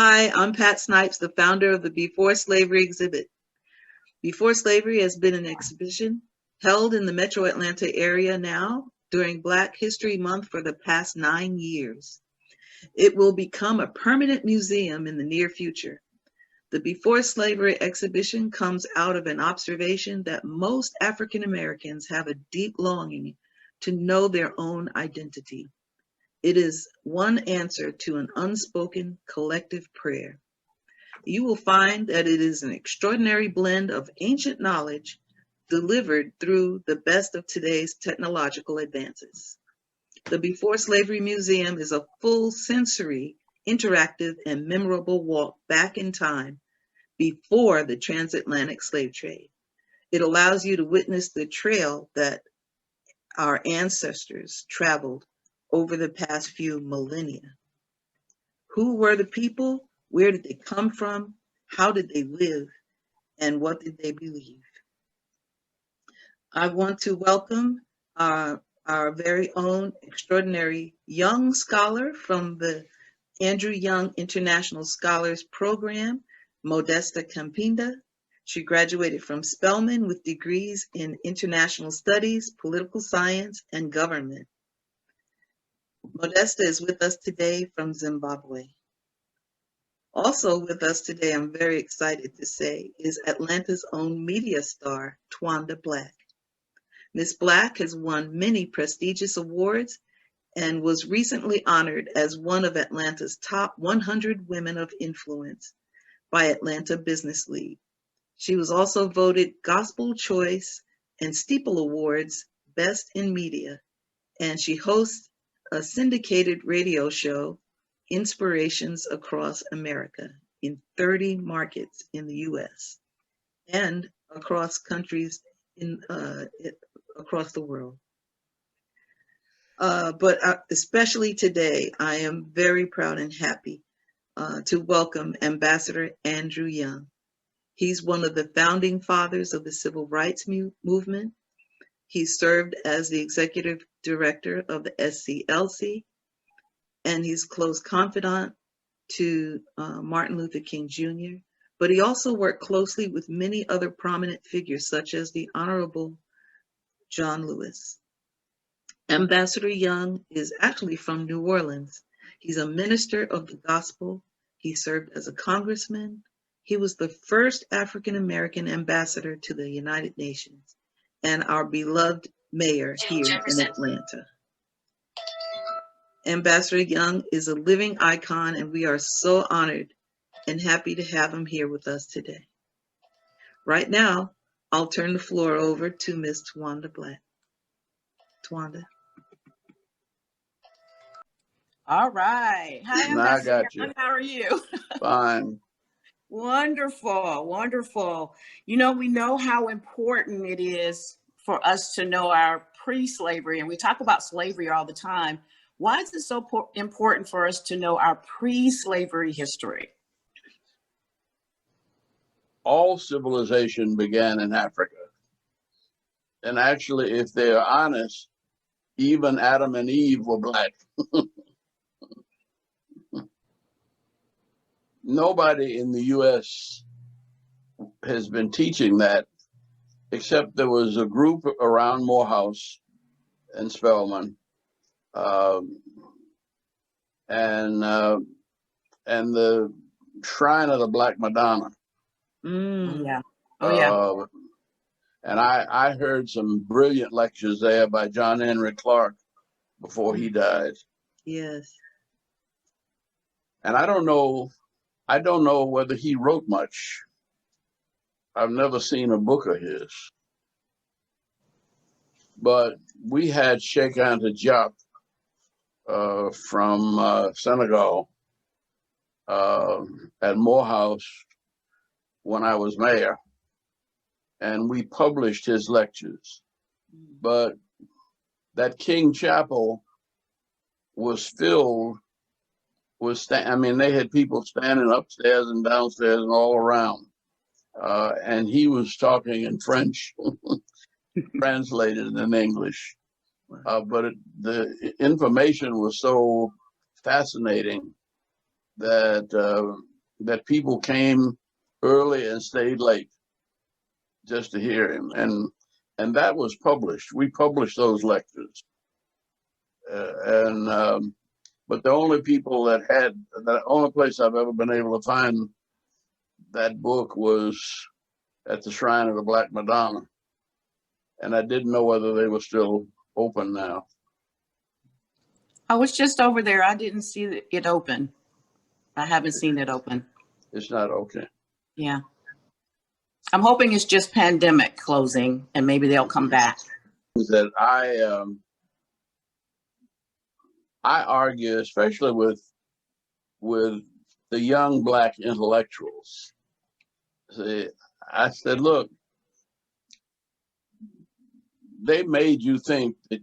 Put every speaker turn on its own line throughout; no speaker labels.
Hi, I'm Pat Snipes, the founder of the Before Slavery exhibit. Before Slavery has been an exhibition held in the metro Atlanta area now during Black History Month for the past 9 years. It will become a permanent museum in the near future. The Before Slavery exhibition comes out of an observation that most African Americans have a deep longing to know their own identity. It is one answer to an unspoken collective prayer. You will find that it is an extraordinary blend of ancient knowledge delivered through the best of today's technological advances. The Before Slavery Museum is a full sensory, interactive, and memorable walk back in time before the transatlantic slave trade. It allows you to witness the trail that our ancestors traveled over the past few millennia. Who were the people? Where did they come from? How did they live? And what did they believe? I want to welcome our very own extraordinary young scholar from the Andrew Young International Scholars Program, Modesta Campinda. She graduated from Spelman with degrees in international studies, political science, and government. Modesta is with us today from Zimbabwe. Also with us today, I'm very excited to say, is Atlanta's own media star, Twanda Black. Ms. Black has won many prestigious awards and was recently honored as one of Atlanta's top 100 women of influence by Atlanta Business League. She was also voted Gospel Choice and Steeple Awards Best in Media, and she hosts a syndicated radio show, Inspirations Across America, in 30 markets in the US and across countries across the world. But especially today, I am very proud and happy to welcome Ambassador Andrew Young. He's one of the founding fathers of the Civil Rights Movement. He served as the executive director of the SCLC, and he's close confidant to Martin Luther King Jr., but he also worked closely with many other prominent figures, such as the Honorable John Lewis. Ambassador Young is actually from New Orleans. He's a minister of the gospel. He served as a congressman. He was the first African-American ambassador to the United Nations and our beloved mayor here in Atlanta. Ambassador Young is a living icon, and we are so honored and happy to have him here with us today. Right now, I'll turn the floor over to Ms. Twanda Black. Twanda.
All right. Hi, Ambassador. I got you. How are you?
Fine.
Wonderful, wonderful. You know, we know how important it is for us to know our pre-slavery, and we talk about slavery all the time. Why is it so important for us to know our pre-slavery history?
All civilization began in Africa. And actually, if they're honest, even Adam and Eve were Black. Nobody in the US has been teaching that, except there was a group around Morehouse and Spelman, and the Shrine of the Black Madonna.
Yeah. Oh, yeah.
And I heard some brilliant lectures there by John Henry Clark before he died.
Yes.
And I don't know whether he wrote much. I've never seen a book of his. But we had Sheikh Anta Diop from Senegal at Morehouse when I was mayor, and we published his lectures. But that King Chapel was filled with, they had people standing upstairs and downstairs and all around. And he was talking in French, translated in English. But the information was so fascinating that people came early and stayed late just to hear him, and that was published. We published those lectures, but the only people the only place I've ever been able to find that book was at the Shrine of the Black Madonna, and I didn't know whether they were still open now.
I was just over there. I didn't see it open. I haven't seen it open.
It's not okay.
Yeah. I'm hoping it's just pandemic closing and maybe they'll come back.
That I argue, especially with the young Black intellectuals. See, I said, look, they made you think that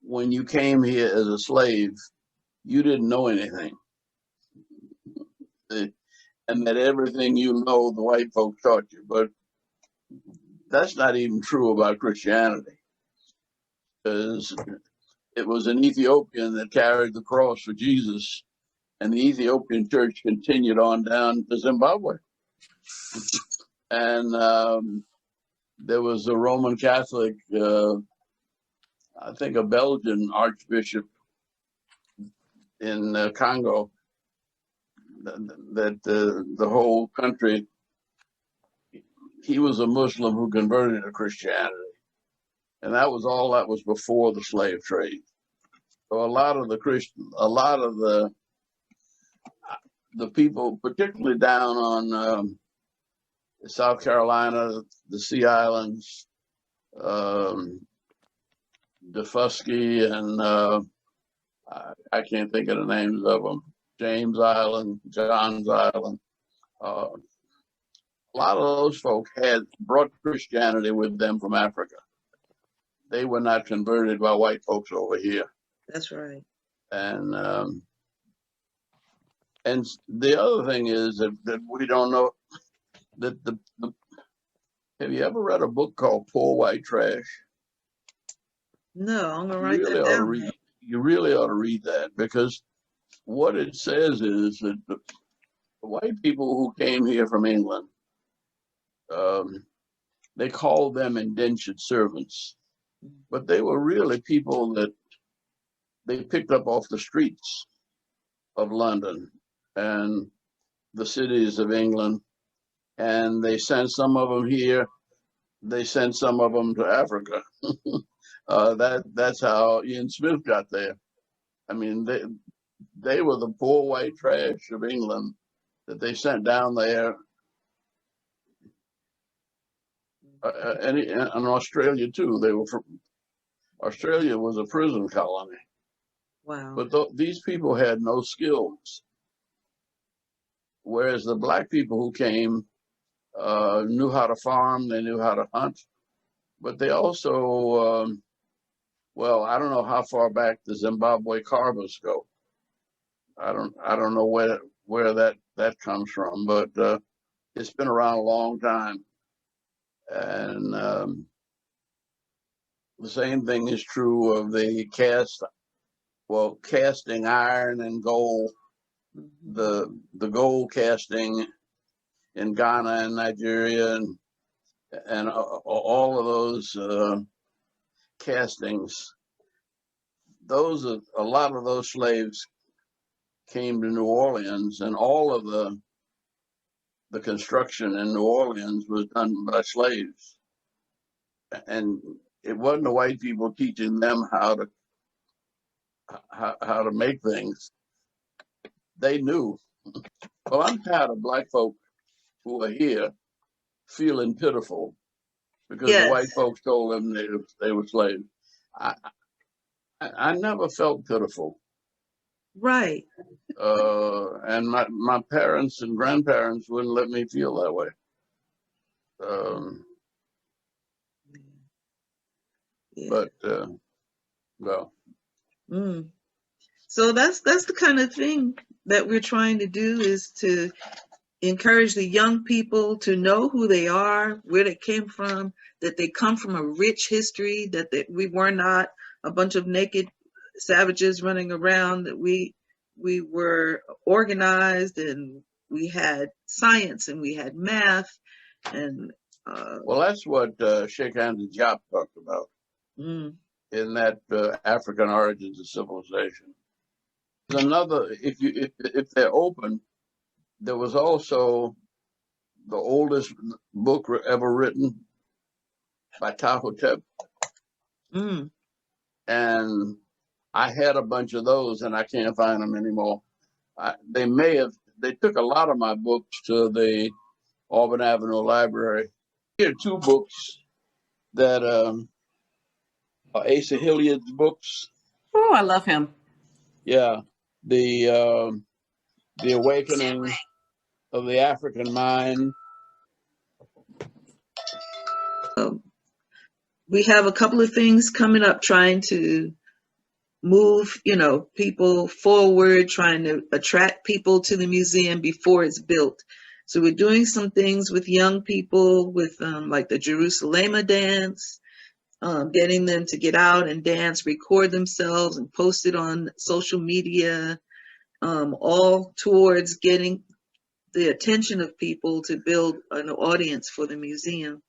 when you came here as a slave, you didn't know anything. And that everything you know, the white folks taught you. But that's not even true about Christianity. Because it was an Ethiopian that carried the cross for Jesus, and the Ethiopian church continued on down to Zimbabwe. And there was a Roman Catholic, I think a Belgian archbishop in Congo, that the whole country, he was a Muslim who converted to Christianity. And that was all that was before the slave trade. So a lot of the people, particularly down on South Carolina, the Sea Islands, Defusky, and I can't think of the names of them, James Island, John's Island. A lot of those folk had brought Christianity with them from Africa. They were not converted by white folks over here.
That's right.
And the other thing is that we don't know that have you ever read a book called Poor White Trash?
No, I'm gonna write that down.
You really ought to read that, because what it says is that the white people who came here from England, they called them indentured servants, but they were really people that they picked up off the streets of London and the cities of England, and they sent some of them here. They sent some of them to Africa. That's how Ian Smith got there. I mean, they were the poor white trash of England that they sent down there. And Australia too. They were from Australia was a prison colony.
Wow.
But these people had no skills, whereas the Black people who came knew how to farm, they knew how to hunt, but they also, well, I don't know how far back the Zimbabwe carvers go. I don't know where that comes from, but it's been around a long time. And the same thing is true of the casting iron and gold, the gold casting in Ghana and Nigeria and all of those castings. A lot of those slaves came to New Orleans, and all of the construction in New Orleans was done by slaves. And it wasn't the white people teaching them how to make things. They knew. Well, I'm tired of Black folk who are here feeling pitiful because the white folks told them they were slaves. I never felt pitiful.
Right.
And my parents and grandparents wouldn't let me feel that way.
Yeah.
But well.
So that's the kind of thing that we're trying to do, is to encourage the young people to know who they are, where they came from, that they come from a rich history, that we were not a bunch of naked savages running around, that we we were organized, and we had science, and we had math, and
Well, that's what Sheikh Hamza Diop talked about
mm,
in that African Origins of Civilization. There's another, if they're open, there was also the oldest book ever written by Tahotep.
mm,
And I had a bunch of those, and I can't find them anymore. They took a lot of my books to the Auburn Avenue Library. Here are two books that are Asa Hilliard's books.
Oh, I love him.
Yeah, the Awakening of the African Mind.
we have a couple of things coming up, trying to move, people forward, trying to attract people to the museum before it's built. So we're doing some things with young people with like the Jerusalema dance, getting them to get out and dance, record themselves and post it on social media, all towards getting the attention of people to build an audience for the museum.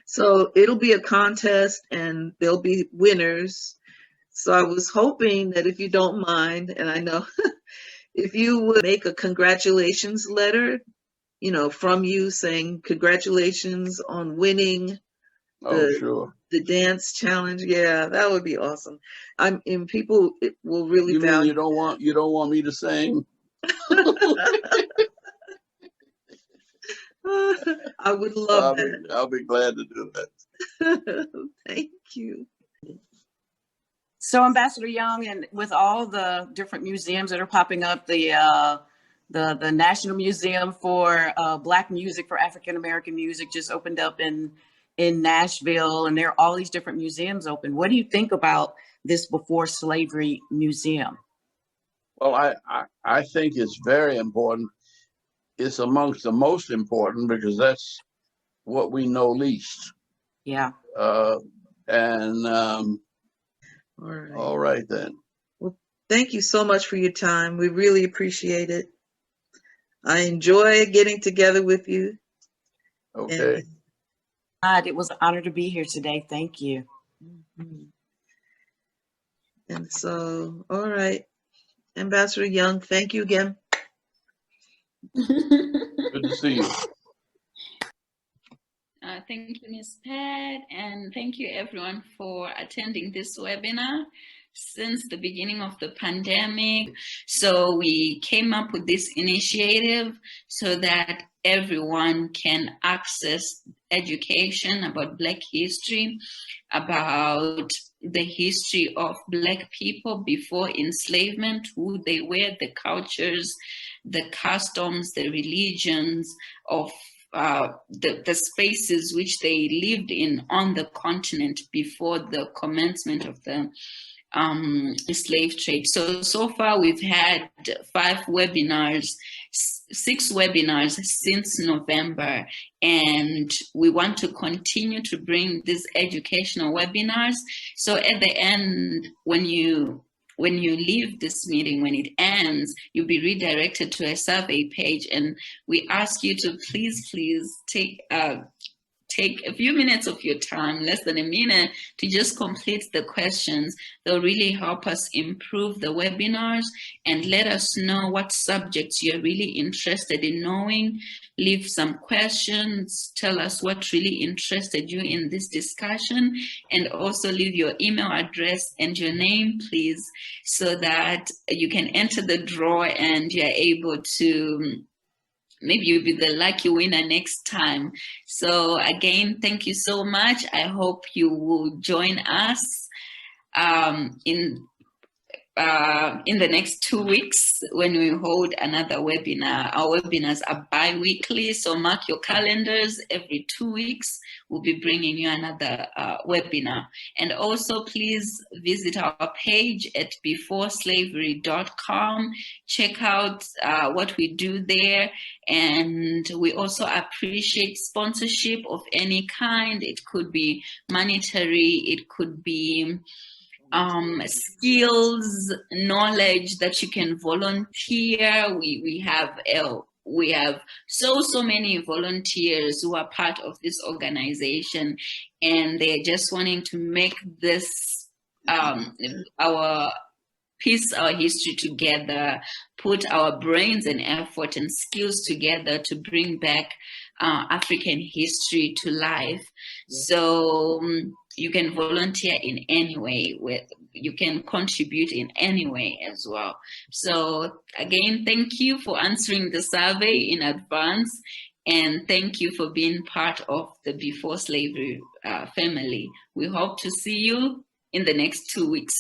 So it'll be a contest, and there'll be winners. So I was hoping that, if you don't mind, and I know if you would make a congratulations letter, from you, saying congratulations on winning
Sure.
the dance challenge. Yeah, that would be awesome. And people will really
You mean
value.
you don't want me to sing?
I would love that.
I'll be glad to do that.
Thank you.
So, Ambassador Young, and with all the different museums that are popping up, the National Museum for Black Music, for African American music, just opened up in Nashville, and there are all these different museums open. What do you think about this Before Slavery Museum?
Well, I think it's very important. It's amongst the most important because that's what we know least.
Yeah.
All right then.
Well, thank you so much for your time. We really appreciate it. I enjoy getting together with you.
Okay.
It was an honor to be here today. Thank you.
And so, all right, Ambassador Young, thank you again.
Good to see you.
Thank you, Ms. Pat, and thank you everyone for attending this webinar since the beginning of the pandemic. So we came up with this initiative so that everyone can access education about Black history, about the history of Black people before enslavement, who they were, the cultures, the customs, the religions of the spaces which they lived in on the continent before the commencement of the slave trade. So far we've had 6 webinars since November, and we want to continue to bring these educational webinars. So at the end, when you leave this meeting, when it ends, you'll be redirected to a survey page, and we ask you to please take a few minutes of your time, less than a minute, to just complete the questions. They'll really help us improve the webinars and let us know what subjects you're really interested in knowing. Leave some questions, tell us what really interested you in this discussion, and also leave your email address and your name, please, so that you can enter the draw and you're able to maybe you'll be the lucky winner next time. So again, thank you so much. I hope you will join us in the next 2 weeks when we hold another webinar. Our webinars are bi-weekly, so mark your calendars. Every 2 weeks, we'll be bringing you another webinar. And also, please visit our page at beforeslavery.com. Check out what we do there. And we also appreciate sponsorship of any kind. It could be monetary, it could be skills, knowledge that you can volunteer. We have so many volunteers who are part of this organization, and they're just wanting to make this our piece our history together, put our brains and effort and skills together to bring back African history to life. So you can volunteer in any way, you can contribute in any way as well. So again, thank you for answering the survey in advance, and thank you for being part of the Before Slavery family. We hope to see you in the next 2 weeks.